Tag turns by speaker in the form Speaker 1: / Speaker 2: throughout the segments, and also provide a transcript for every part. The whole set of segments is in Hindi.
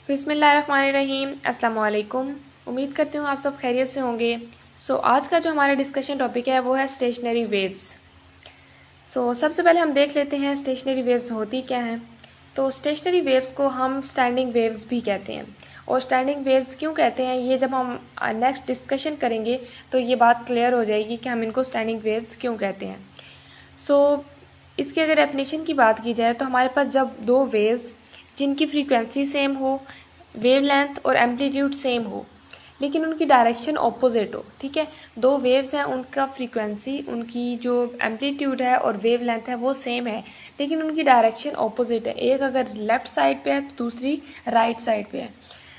Speaker 1: बिस्मिल्लाहिर्रहमानिर्रहीम। अस्सलाम वालेकुम। उम्मीद करती हूँ आप सब खैरियत से होंगे। आज का जो हमारा डिस्कशन टॉपिक है वो है स्टेशनरी वेव्स। सबसे पहले हम देख लेते हैं स्टेशनरी वेव्स होती क्या हैं। तो स्टेशनरी वेव्स को हम स्टैंडिंग वेव्स भी कहते हैं। और स्टैंडिंग वेव्स क्यों कहते हैं, ये जब हम नेक्स्ट डिस्कशन करेंगे तो ये बात क्लियर हो जाएगी कि हम इनको स्टैंडिंग वेव्स क्यों कहते हैं। इसकी अगर डेफिनेशन की बात की जाए तो हमारे पास जब दो वेव्स जिनकी फ्रीक्वेंसी सेम हो, वेवलेंथ और एम्पलीट्यूड सेम हो, लेकिन उनकी डायरेक्शन ऑपोजिट हो। ठीक है, दो वेव्स हैं, उनका फ्रीक्वेंसी, उनकी जो एम्पलीट्यूड है और वेवलेंथ है वो सेम है, लेकिन उनकी डायरेक्शन ऑपोजिट है। एक अगर लेफ़्ट साइड पे है तो दूसरी राइट साइड पे है।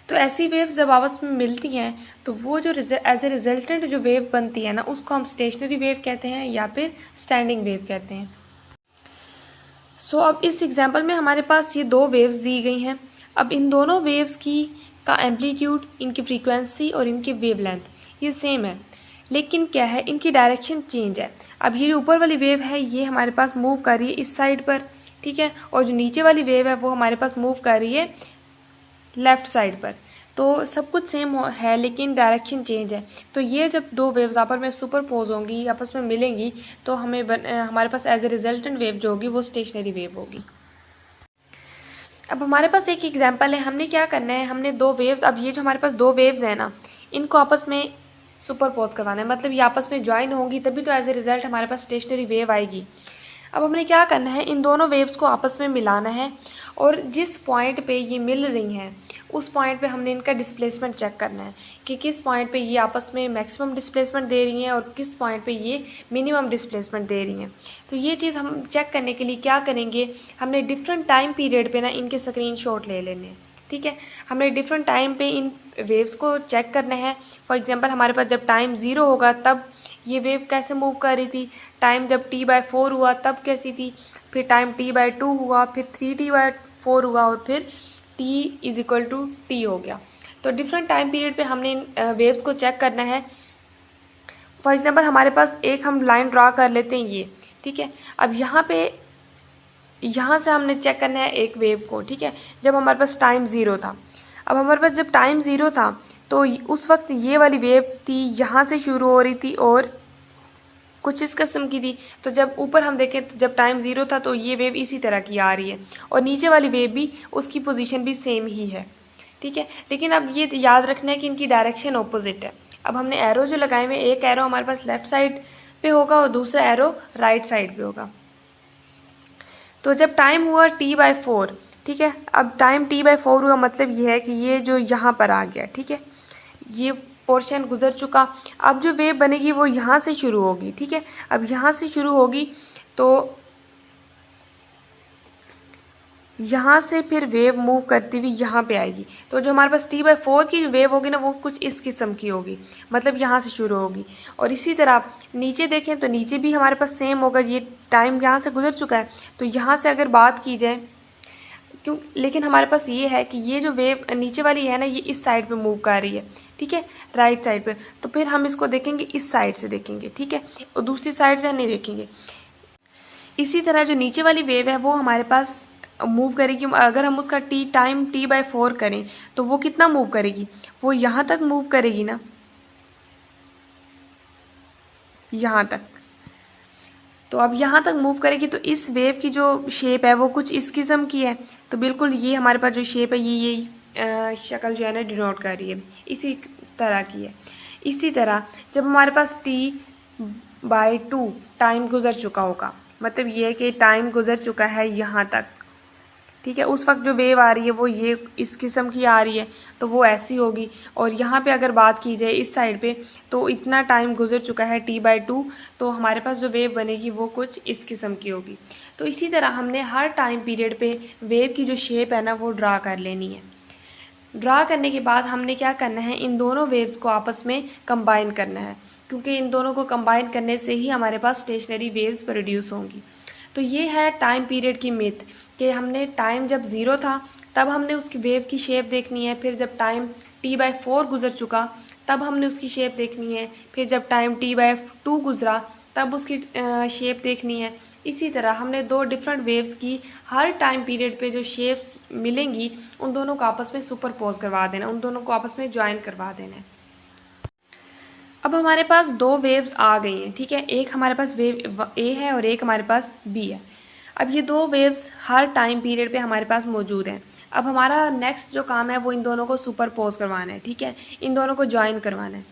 Speaker 1: तो ऐसी वेव्स जब आपस में मिलती हैं तो वो जो एज ए रिजल्टेंट जो वेव बनती है ना, उसको हम स्टेशनरी वेव कहते हैं या फिर स्टैंडिंग वेव कहते हैं। अब इस एग्जांपल में हमारे पास ये दो वेव्स दी गई हैं। अब इन दोनों वेव्स का एम्पलीट्यूड, इनकी फ्रीक्वेंसी और इनकी वेवलेंथ ये सेम है, लेकिन क्या है, इनकी डायरेक्शन चेंज है। अब ये ऊपर वाली वेव है ये हमारे पास मूव कर रही है इस साइड पर, ठीक है, और जो नीचे वाली वेव है वो हमारे पास मूव कर रही है लेफ़्ट साइड पर। तो सब कुछ सेम है लेकिन डायरेक्शन चेंज है। तो ये जब दो वेव्स आपस में सुपरपोज होंगी, आपस में मिलेंगी, तो हमारे पास एज ए रिजल्टेंट वेव जो होगी वो स्टेशनरी वेव होगी। अब हमारे पास एक एग्जांपल है, हमने क्या करना है, हमने दो वेव्स, अब ये जो हमारे पास दो वेव्स हैं ना, इनको आपस में सुपरपोज करवाना है, मतलब ये आपस में ज्वाइन होंगी तभी तो एज ए रिजल्ट हमारे पास स्टेशनरी वेव आएगी। अब हमने क्या करना है, इन दोनों वेव्स को आपस में मिलाना है और जिस पॉइंट पे ये मिल रही हैं उस पॉइंट पे हमने इनका डिस्प्लेसमेंट चेक करना है कि किस पॉइंट पे ये आपस में मैक्सिमम डिस्प्लेसमेंट दे रही हैं और किस पॉइंट पे ये मिनिमम डिस्प्लेसमेंट दे रही हैं। तो ये चीज़ हम चेक करने के लिए क्या करेंगे, हमने डिफरेंट टाइम पीरियड पे ना इनके स्क्रीनशॉट ले लेने हैं। ठीक है, हमने डिफरेंट टाइम पे इन वेव्स को चेक करना है। फॉर एग्जाम्पल हमारे पास जब टाइम 0 होगा तब ये वेव कैसे मूव कर रही थी, टाइम जब t/4 हुआ तब कैसी थी, फिर टाइम t/2 हुआ, फिर 3t/4 हुआ और फिर t हो गया। तो डिफरेंट टाइम पीरियड पे हमने वेव्स को चेक करना है। फॉर एग्जांपल हमारे पास एक हम लाइन ड्रा कर लेते हैं ये, ठीक है। अब यहाँ से हमने चेक करना है एक वेव को, ठीक है, जब हमारे पास टाइम 0 था। अब हमारे पास जब टाइम 0 था तो उस वक्त ये वाली वेव थी, यहाँ से शुरू हो रही थी और कुछ इस किस्म की थी। तो जब ऊपर हम देखें तो जब टाइम 0 था तो ये वेव इसी तरह की आ रही है और नीचे वाली वेव भी, उसकी पोजीशन भी सेम ही है, ठीक है। लेकिन अब ये याद रखना है कि इनकी डायरेक्शन ऑपोजिट है। अब हमने एरो जो लगाए हुए, एक एरो हमारे पास लेफ्ट साइड पे होगा और दूसरा एरो राइट साइड पे होगा। तो जब टाइम हुआ t/4, ठीक है, अब टाइम t/4 हुआ मतलब ये है कि ये जो यहाँ पर आ गया, ठीक है, ये पोर्शन गुजर चुका। अब जो वेव बनेगी वो यहाँ से शुरू होगी, ठीक है। अब यहाँ से शुरू होगी तो यहाँ से फिर वेव मूव करती हुई यहाँ पे आएगी। तो जो हमारे पास t/4 की वेव होगी ना वो कुछ इस किस्म की होगी, मतलब यहाँ से शुरू होगी। और इसी तरह नीचे देखें तो नीचे भी हमारे पास सेम होगा, ये टाइम यहाँ से गुजर चुका है तो यहाँ से अगर बात की जाए, क्यों, लेकिन हमारे पास ये है कि ये जो वेव नीचे वाली है ना ये इस साइड पे मूव कर रही है, ठीक है, राइट साइड पे। तो फिर हम इसको देखेंगे इस साइड से देखेंगे, ठीक है, और दूसरी साइड से नहीं देखेंगे। इसी तरह जो नीचे वाली वेव है वो हमारे पास मूव करेगी। अगर हम उसका टाइम t/4 करें तो वो कितना मूव करेगी, वो यहाँ तक मूव करेगी ना, यहाँ तक। तो अब यहाँ तक मूव करेगी तो इस वेव की जो शेप है वो कुछ इस किस्म की है। तो बिल्कुल ये हमारे पास जो शेप है ये शक्ल जो है ना डिनोट कर रही है, इसी तरह की है। इसी तरह जब हमारे पास t/2 टाइम गुजर चुका होगा, मतलब ये है कि टाइम गुजर चुका है यहाँ तक, ठीक है, उस वक्त जो वेव आ रही है वो ये इस किस्म की आ रही है तो वो ऐसी होगी। और यहाँ पे अगर बात की जाए इस साइड पे तो इतना टाइम गुजर चुका है t/2, तो हमारे पास जो वेव बनेगी वो कुछ इस किस्म की होगी। तो इसी तरह हमने हर टाइम पीरियड पे वेव की जो शेप है ना वो ड्रा कर लेनी है। ड्रा करने के बाद हमने क्या करना है, इन दोनों वेव्स को आपस में कंबाइन करना है, क्योंकि इन दोनों को कंबाइन करने से ही हमारे पास स्टेशनरी वेव्स प्रोड्यूस होंगी। तो ये है टाइम पीरियड की मिथ कि हमने टाइम जब 0 था तब हमने उसकी वेव की शेप देखनी है, फिर जब टाइम t/4 गुजर चुका तब हमने उसकी शेप देखनी है, फिर जब टाइम t/2 गुजरा तब उसकी शेप देखनी है, इसी तरह हमने दो डिफरेंट वेव्स की हर टाइम पीरियड पे जो शेप्स मिलेंगी उन दोनों को आपस में सुपरपोज करवा देना, उन दोनों को आपस में ज्वाइन करवा देना है। अब हमारे पास दो वेव्स आ गई हैं, ठीक है। एक हमारे पास वेव ए है और एक हमारे पास बी है। अब ये दो वेव्स हर टाइम पीरियड पे हमारे पास मौजूद हैं। अब हमारा नेक्स्ट जो काम है वो इन दोनों को सुपरपोज करवाना है, ठीक है, इन दोनों को ज्वाइन करवाना है।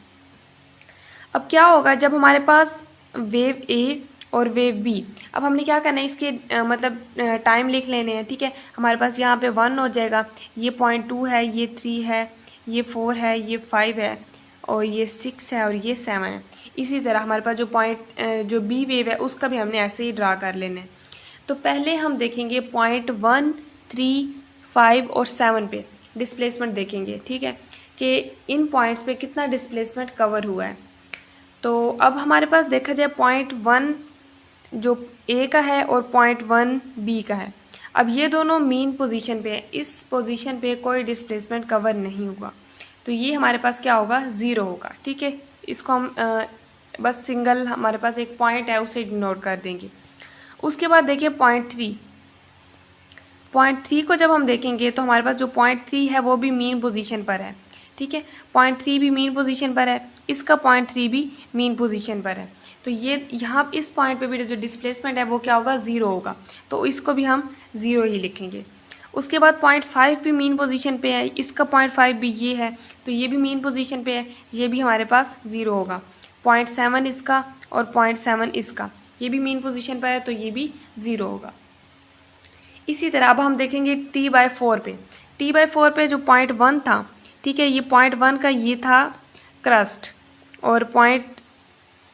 Speaker 1: अब क्या होगा जब हमारे पास वेव ए और वेव बी, अब हमने क्या करना है इसके मतलब टाइम लिख लेने हैं, ठीक है। हमारे पास यहाँ पे 1 हो जाएगा, ये 0.2 है, ये 3 है, ये 4 है, ये 5 है और ये 6 है और ये 7 है। इसी तरह हमारे पास जो बी वेव है उसका भी हमने ऐसे ही ड्रा कर लेना है। तो पहले हम देखेंगे 0.1, 3, 5 और 7 पे डिस्प्लेसमेंट देखेंगे, ठीक है, कि इन पॉइंट्स पे कितना डिस्प्लेसमेंट कवर हुआ है। तो अब हमारे पास देखा जाए 0.1 जो ए का है और 0.1 बी का है। अब ये दोनों मीन पोजीशन पे है, इस पोजीशन पे कोई डिस्प्लेसमेंट कवर नहीं हुआ, तो ये हमारे पास क्या होगा, 0 होगा, ठीक है। इसको हम बस सिंगल हमारे पास एक पॉइंट है उसे डिनोट कर देंगे। उसके बाद देखिए 0.3 को जब हम देखेंगे तो हमारे पास जो 0.3 है वो भी मीन पोजीशन पर है, ठीक है। 0.3 भी मीन पोजीशन पर है, इसका 0.3 भी मीन पोजीशन पर है। तो ये यहाँ इस पॉइंट पे भी जो डिस्प्लेसमेंट है वो क्या होगा, 0 होगा, तो इसको भी हम 0 ही लिखेंगे। उसके बाद 0.5 भी मीन पोजीशन पे है, इसका 0.5 भी ये है, तो ये भी मीन पोजीशन पे है, ये भी हमारे पास 0 होगा। 0.7 इसका और 0.7 इसका, ये भी मीन पोजीशन पर है, तो ये भी 0 होगा। इसी तरह अब हम देखेंगे T/4 पे। T/4 पे जो 0.1 था, ठीक है, ये 0.1 का ये था क्रस्ट, और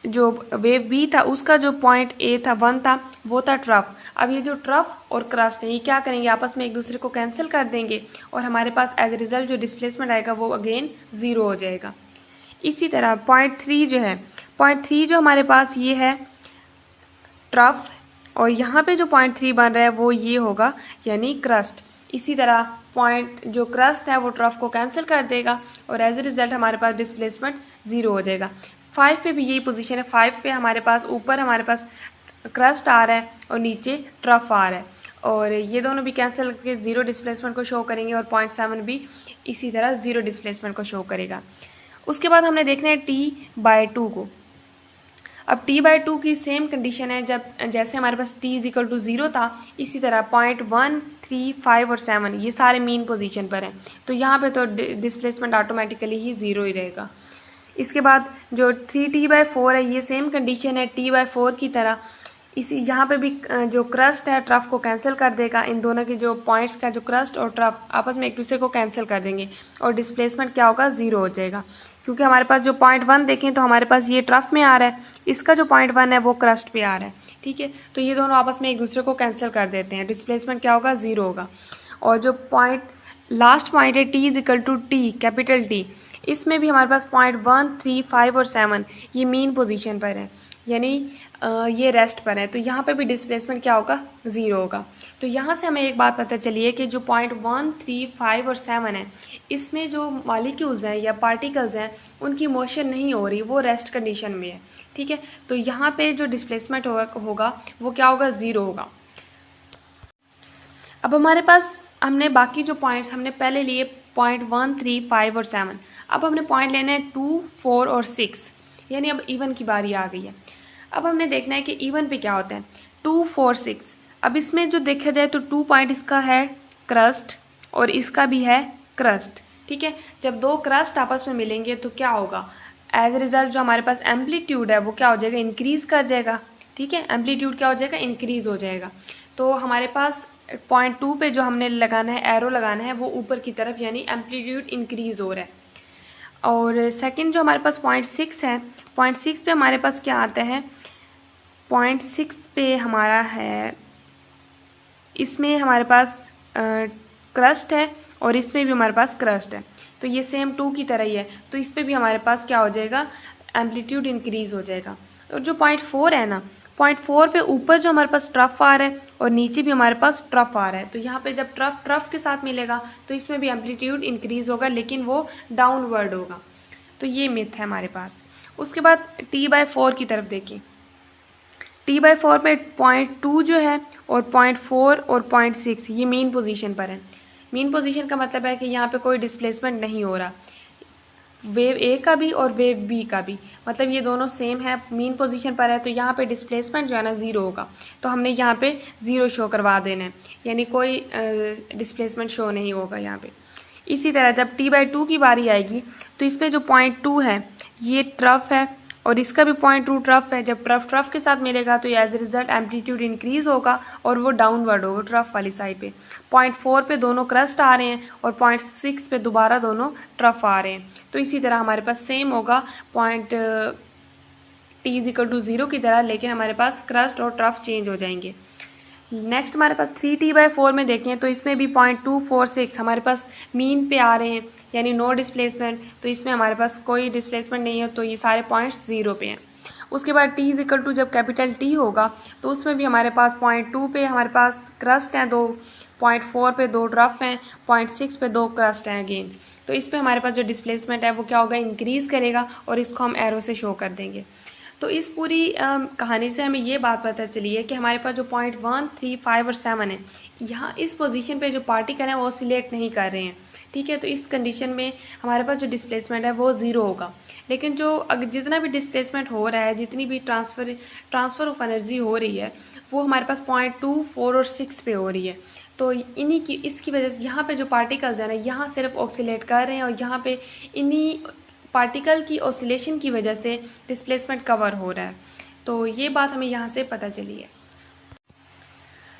Speaker 1: जो वेव बी था उसका जो पॉइंट ए था 1 था वो था ट्रफ। अब ये जो ट्रफ और क्रस्ट है ये क्या करेंगे, आपस में एक दूसरे को कैंसिल कर देंगे और हमारे पास एज ए रिजल्ट जो डिस्प्लेसमेंट आएगा वो अगेन 0 हो जाएगा। इसी तरह 0.3 जो है, 0.3 जो हमारे पास ये है ट्रफ, और यहाँ पे जो 0.3 बन रहा है वो ये होगा यानी क्रस्ट। इसी तरह पॉइंट जो क्रस्ट है वो ट्रफ को कैंसिल कर देगा और एज ए रिजल्ट हमारे पास डिस्प्लेसमेंट 0 हो जाएगा। 5 पे भी यही पोजीशन है, 5 पे हमारे पास ऊपर हमारे पास क्रस्ट आ रहा है और नीचे ट्रफ आ रहा है, और ये दोनों भी कैंसिल करके 0 डिस्प्लेसमेंट को शो करेंगे और 0.7 भी इसी तरह 0 डिस्प्लेसमेंट को शो करेगा। उसके बाद हमने देखना है T/2 को। अब T/2 की सेम कंडीशन है, जब जैसे हमारे पास T = 0 था, इसी तरह 0.1, 3, 5 और 7 ये सारे मीन पोजीशन पर हैं, तो यहाँ पे तो डिस्प्लेसमेंट ऑटोमेटिकली ही 0 ही रहेगा। इसके बाद जो 3T/4 है ये सेम कंडीशन है T/4 की तरह, इसी यहाँ पे भी जो क्रस्ट है ट्रफ को कैंसिल कर देगा, इन दोनों के जो पॉइंट्स का जो क्रस्ट और ट्रफ आपस में एक दूसरे को कैंसिल कर देंगे और डिस्प्लेसमेंट क्या होगा, 0 हो जाएगा। क्योंकि हमारे पास जो 0.1 देखें तो हमारे पास ये ट्रफ में आ रहा है, इसका जो 0.1 है वो क्रस्ट पे आ रहा है, ठीक है। तो ये दोनों आपस में एक दूसरे को कैंसिल कर देते हैं, डिस्प्लेसमेंट क्या होगा, 0 होगा। और जो लास्ट पॉइंट है T = T, कैपिटल T, इसमें भी हमारे पास 0.1, 3, 5 और 7 ये मीन पोजीशन पर है, यानी ये रेस्ट पर है, तो यहाँ पे भी डिस्प्लेसमेंट क्या होगा, 0 होगा। तो यहाँ से हमें एक बात पता चली है कि जो 0.1, 3, 5 और 7 है, इसमें जो मॉलिक्यूल्स हैं या पार्टिकल्स हैं उनकी मोशन नहीं हो रही, वो रेस्ट कंडीशन में है, ठीक है। तो यहाँ पे जो डिस्प्लेसमेंट होगा वो क्या होगा, 0 होगा। अब हमारे पास हमने बाकी जो पॉइंट्स हमने पहले लिए 0.1, 3, 5 और 7, अब हमने पॉइंट लेने हैं 2, 4 और 6, यानी अब इवन की बारी आ गई है। अब हमने देखना है कि इवन पे क्या होता है, 2, 4, 6। अब इसमें जो देखा जाए तो 2 पॉइंट इसका है क्रस्ट और इसका भी है क्रस्ट, ठीक है। जब दो क्रस्ट आपस में मिलेंगे तो क्या होगा, एज ए रिजल्ट जो हमारे पास एम्पलीट्यूड है वो क्या हो जाएगा, इंक्रीज कर जाएगा, ठीक है। एम्पलीट्यूड क्या हो जाएगा, इंक्रीज हो जाएगा। तो हमारे पास 0.2 पे जो हमने लगाना है, एरो लगाना है, वो ऊपर की तरफ, यानी एम्पलीट्यूड इंक्रीज हो रहा है। और सेकंड जो हमारे पास 0.6 है, 0.6 पे हमारे पास क्या आता है, 0.6 पे हमारा है, इसमें हमारे पास क्रस्ट है और इसमें भी हमारे पास क्रस्ट है, तो ये सेम 2 की तरह ही है, तो इस पर भी हमारे पास क्या हो जाएगा, एम्पलीट्यूड इंक्रीज हो जाएगा। और जो 0.4 है ना, 0.4 पे ऊपर जो हमारे पास ट्रफ आ रहा है और नीचे भी हमारे पास ट्रफ आ रहा है, तो यहाँ पे जब ट्रफ के साथ मिलेगा तो इसमें भी एम्पलीट्यूड इंक्रीज होगा, लेकिन वो डाउनवर्ड होगा। तो ये मिथ है हमारे पास। उसके बाद T/4 की तरफ देखें, T/4 पे 0.2 जो है और 0.4 और 0.6 ये मीन पोजीशन पर है। मीन पोजीशन का मतलब है कि यहाँ पे कोई डिस्प्लेसमेंट नहीं हो रहा, वेव ए का भी और वेव बी का भी, मतलब ये दोनों सेम है, मीन पोजीशन पर है, तो यहाँ पे डिस्प्लेसमेंट जो है ना ज़ीरो होगा। तो हमने यहाँ पे ज़ीरो शो करवा देना है, यानी कोई डिस्प्लेसमेंट शो नहीं होगा यहाँ पे। इसी तरह जब T/2 की बारी आएगी तो इसमें जो 0.2 है ये ट्रफ है और इसका भी 0.2 ट्रफ है। जब ट्रफ के साथ मिलेगा तो as a result amplitude increase होगा और वो डाउनवर्ड होगा ट्रफ वाली साइड पे। 0.4 पे दोनों क्रस्ट आ रहे हैं और 0.6 पे दोबारा दोनों ट्रफ आ रहे हैं। तो इसी तरह हमारे पास सेम होगा पॉइंट T=0 की तरह, लेकिन हमारे पास क्रस्ट और ट्रफ चेंज हो जाएंगे। नेक्स्ट हमारे पास 3T/4 में देखें तो इसमें भी 0.246 हमारे पास मीन पे आ रहे हैं, यानी नो डिस्प्लेसमेंट। तो इसमें हमारे पास कोई डिस्प्लेसमेंट नहीं है, तो ये सारे पॉइंट्स ज़ीरो पे हैं। उसके बाद T= जब कैपिटल T होगा तो उसमें भी हमारे पास 0.2 पे हमारे पास क्रस्ट हैं दो, 0.4 पे दो ड्रफ हैं, 0.6 पे दो क्रस्ट हैं अगेन। तो इस पर हमारे पास जो डिस्प्लेसमेंट है वो क्या होगा, इंक्रीज़ करेगा और इसको हम एरो से शो कर देंगे। तो इस पूरी कहानी से हमें ये बात पता चली है कि हमारे पास जो 0.1, 3, 5 और 7 है, यहाँ इस पोजीशन पे जो पार्टिकल हैं वो ऑसिलेट नहीं कर रहे हैं। ठीक है, तो इस कंडीशन में हमारे पास जो डिस्प्लेसमेंट है वो ज़ीरो होगा। लेकिन जो अगर जितना भी डिस्प्लेसमेंट हो रहा है, जितनी भी ट्रांसफ़र ऑफ एनर्जी हो रही है, वो हमारे पास 0.2, 4 और 6 पे हो रही है। तो इन्हीं की इसकी वजह से यहाँ पे जो पार्टिकल्स हैं ना, यहाँ सिर्फ ऑक्सीलेट कर रहे हैं और यहाँ पे इन्हीं पार्टिकल की ऑसिलेशन की वजह से डिस्प्लेसमेंट कवर हो रहा है। तो ये बात हमें यहाँ से पता चली है।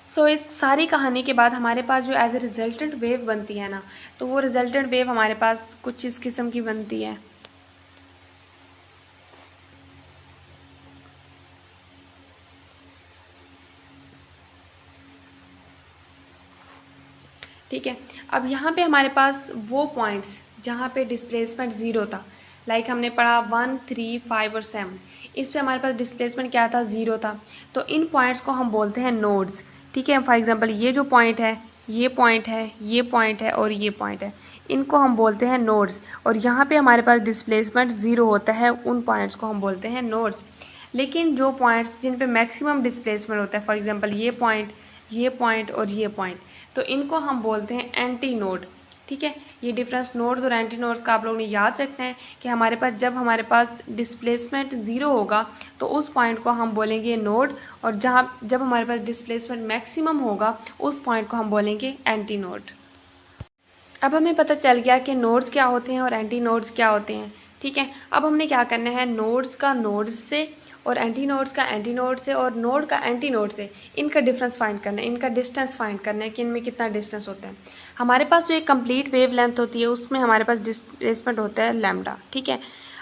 Speaker 1: सो इस सारी कहानी के बाद हमारे पास जो एज ए रिजल्टेंट वेव बनती है ना, तो वो रिजल्टेंट वेव हमारे पास कुछ इस किस्म की बनती है। ठीक है, अब यहाँ पे हमारे पास वो पॉइंट्स जहाँ पे डिस्प्लेसमेंट ज़ीरो था, लाइक हमने पढ़ा 1, 3, 5 और 7, इस पे हमारे पास डिस्प्लेसमेंट क्या था, ज़ीरो था। तो इन पॉइंट्स को हम बोलते हैं नोड्स। ठीक है, फॉर एग्जांपल ये जो पॉइंट है, ये पॉइंट है, ये पॉइंट है और ये पॉइंट है, इनको हम बोलते हैं नोड्स। और यहाँ पे हमारे पास डिस्प्लेसमेंट ज़ीरो होता है, उन पॉइंट्स को हम बोलते हैं नोड्स। लेकिन जो पॉइंट्स जिन पे मैक्सिमम डिस्प्लेसमेंट होता है, फॉर एग्जांपल ये पॉइंट और ये पॉइंट, तो इनको हम बोलते हैं एंटी नोड। ठीक है, ये डिफरेंस नोड्स और एंटी नोड्स का आप लोगों ने याद रखना है कि हमारे पास जब हमारे पास डिस्प्लेसमेंट ज़ीरो होगा तो उस पॉइंट को हम बोलेंगे नोड, और जब हमारे पास डिस्प्लेसमेंट मैक्सिमम होगा उस पॉइंट को हम बोलेंगे एंटी नोड। अब हमें पता चल गया कि नोड्स क्या होते हैं और एंटी नोड्स क्या होते हैं। ठीक है, अब हमने क्या करना है, नोड्स का नोड्स से और एंटी नोड्स का एंटी नोड से और नोड का एंटी नोड से इनका डिफरेंस फाइंड करना है, इनका डिस्टेंस फाइंड करना है कि इनमें कितना डिस्टेंस होता है। हमारे पास जो एक कंप्लीट वेव लेंथ होती है उसमें हमारे पास डिस्प्लेसमेंट होता है लैम्डा। ठीक है,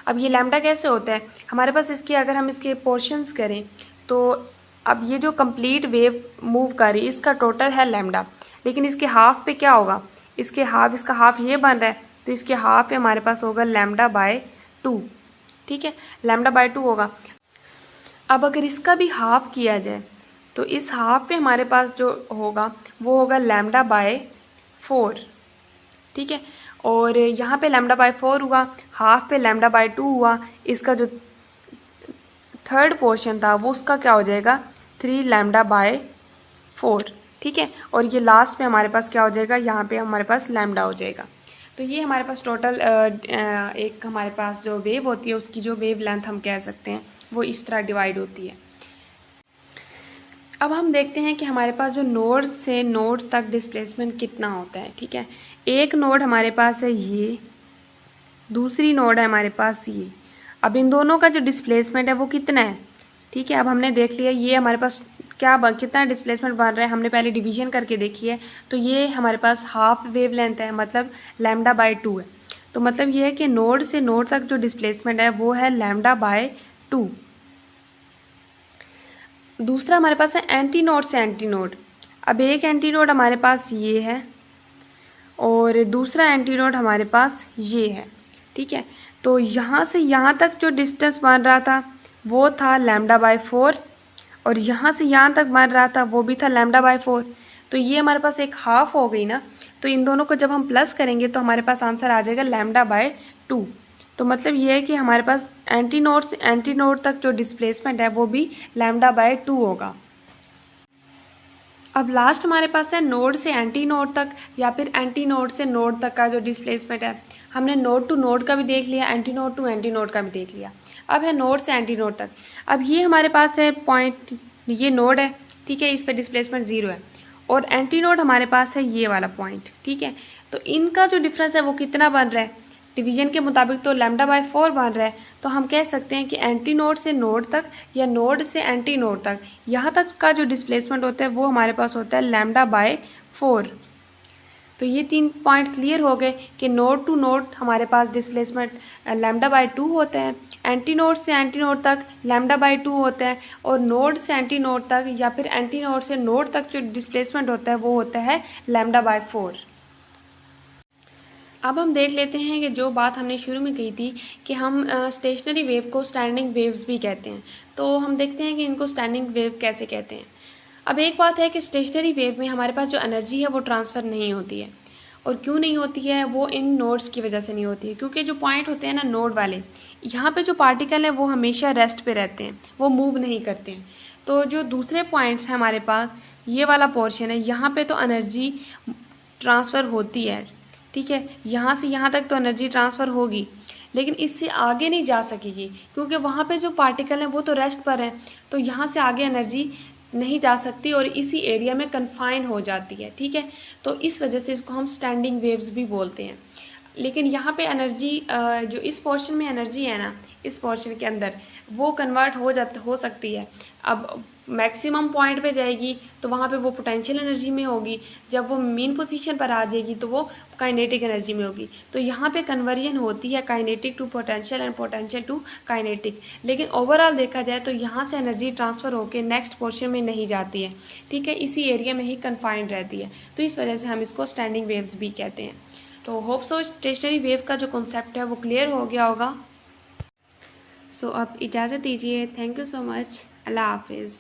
Speaker 1: अब ये लैम्डा कैसे होता है, हमारे पास इसके अगर हम इसके पोर्शंस करें तो अब ये जो कंप्लीट वेव मूव कर रही है इसका टोटल है लैम्डा, लेकिन इसके हाफ पे क्या होगा, इसका हाफ ये बन रहा है, तो इसके हाफ पे हमारे पास होगा λ/2। ठीक है, λ/2 होगा। अब अगर इसका भी हाफ किया जाए तो इस हाफ पे हमारे पास जो होगा वो होगा λ/4। ठीक है, और यहाँ पे λ/4 हुआ, हाफ पे λ/2 हुआ, इसका जो थर्ड पोर्शन था वो उसका क्या हो जाएगा 3λ/4। ठीक है, और ये लास्ट में हमारे पास क्या हो जाएगा, यहाँ पे हमारे पास लैम्डा हो जाएगा। तो ये हमारे पास टोटल एक हमारे पास जो वेव होती है उसकी जो वेव लेंथ हम कह सकते हैं वो इस तरह डिवाइड होती है। अब हम देखते हैं कि हमारे पास जो नोड से नोड तक डिस्प्लेसमेंट कितना होता है। ठीक है, एक नोड हमारे पास है ये, दूसरी नोड है हमारे पास ये। अब इन दोनों का जो डिस्प्लेसमेंट है वो कितना है। ठीक है, अब हमने देख लिया ये हमारे पास कितना डिस्प्लेसमेंट बन रहा है, हमने पहले डिवीजन करके देखी है। तो ये हमारे पास हाफ वेव लेंथ है, मतलब λ/2 है। तो मतलब ये है कि नोड से नोड तक जो डिस्प्लेसमेंट है वो है λ/2। दूसरा हमारे पास है एंटी नोड से एंटी नोड। अब एक एंटी नोड हमारे पास ये है और दूसरा एंटी नोड हमारे पास ये है। ठीक है, तो यहाँ से यहाँ तक जो डिस्टेंस बन रहा था वो था λ/4 और यहाँ से यहाँ तक बन रहा था वो भी था λ/4। तो ये हमारे पास एक हाफ हो गई ना, तो इन दोनों को जब हम प्लस करेंगे तो हमारे पास आंसर आ जाएगा λ/2। तो मतलब ये है कि हमारे पास एंटी नोड से एंटी नोड तक जो डिस्प्लेसमेंट है वो भी λ/2 होगा। अब लास्ट हमारे पास है नोड से एंटी नोड तक या फिर एंटी नोड से नोड तक का जो डिस्प्लेसमेंट है। हमने नोड टू नोड का भी देख लिया, antinode to antinode का भी देख लिया। अब है नोड से एंटी नोड तक। अब ये हमारे पास है पॉइंट, ये नोड है, ठीक है, इस पर डिस्प्लेसमेंट 0 है और एंटी नोड हमारे पास है ये वाला पॉइंट, ठीक है। तो इनका जो डिफरेंस है वो कितना बन रहा है, डिवीजन के मुताबिक तो λ/4 बन रहा है। तो हम कह सकते हैं कि एंटी नोड से नोड तक या नोड से एंटी नोड तक यहाँ तक का जो डिस्प्लेसमेंट होता है वो हमारे पास होता है λ/4। तो ये 3 पॉइंट क्लियर हो गए कि नोड टू नोड हमारे पास डिस्प्लेसमेंट λ/2 होता है, एंटी नोड से एंटी नोड तक λ/2 होता है और नोड से एंटी नोड तक या फिर एंटी नोड से नोड तक जो डिस्प्लेसमेंट होता है वो होता है λ/4। अब हम देख लेते हैं कि जो बात हमने शुरू में कही थी कि हम स्टेशनरी वेव को स्टैंडिंग वेव्स भी कहते हैं, तो हम देखते हैं कि इनको स्टैंडिंग वेव कैसे कहते हैं। अब एक बात है कि स्टेशनरी वेव में हमारे पास जो एनर्जी है वो ट्रांसफ़र नहीं होती है। और क्यों नहीं होती है, वो इन नोड्स की वजह से नहीं होती है, क्योंकि जो पॉइंट होते हैं ना नोड वाले, यहाँ पे जो पार्टिकल हैं वो हमेशा रेस्ट पे रहते हैं, वो मूव नहीं करते हैं। तो जो दूसरे पॉइंट्स हैं हमारे पास, ये वाला पोर्शन है, यहाँ पे तो एनर्जी ट्रांसफ़र होती है, ठीक है, यहाँ से यहाँ तक तो एनर्जी ट्रांसफ़र होगी, लेकिन इससे आगे नहीं जा सकेगी क्योंकि वहाँ पे जो पार्टिकल हैं वो तो रेस्ट पर हैं, तो यहाँ से आगे एनर्जी नहीं जा सकती और इसी एरिया में कन्फाइन हो जाती है, ठीक है। तो इस वजह से इसको हम स्टैंडिंग वेव्स भी बोलते हैं। लेकिन यहाँ पे एनर्जी जो इस पोर्शन में एनर्जी है ना, इस पोर्शन के अंदर वो कन्वर्ट हो सकती है। अब मैक्सिमम पॉइंट पे जाएगी तो वहाँ पे वो पोटेंशियल एनर्जी में होगी, जब वो मेन पोजीशन पर आ जाएगी तो वो काइनेटिक एनर्जी में होगी। तो यहाँ पे कन्वर्जन होती है kinetic to potential and potential to kinetic. लेकिन ओवरऑल देखा जाए तो यहाँ से एनर्जी ट्रांसफ़र होकर नेक्स्ट पोर्शन में नहीं जाती है, ठीक है, इसी एरिया में ही कन्फाइंड रहती है। तो इस वजह से हम इसको स्टैंडिंग वेव्स भी कहते हैं। तो होप सो स्टेशनरी वेव का जो कॉन्सेप्ट है वो क्लियर हो गया होगा। सो अब इजाज़त दीजिए। Thank you so much. Allah हाफिज़।